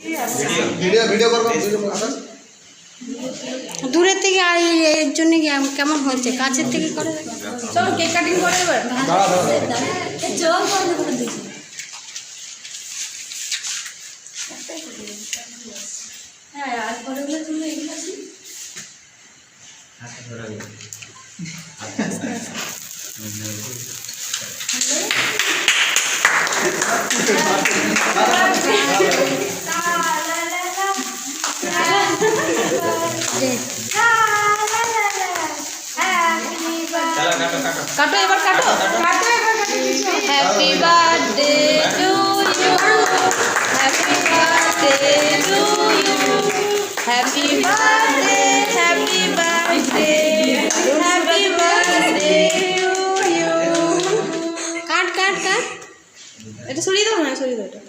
video video করব দূরের থেকে আর এর জন্য কেমন হচ্ছে কাছের থেকে করে চলো কেক কাটিং করে এবার চল করে দিয়েছি হ্যাঁ আর পরে বলে তুমি এগুলো আছি আচ্ছা ধরে काटो एक बार काटो happy birthday to you happy birthday to you happy birthday happy birthday happy birthday to you काट काट काट এটা সরিয়ে দাও না সরিয়ে দাও এটা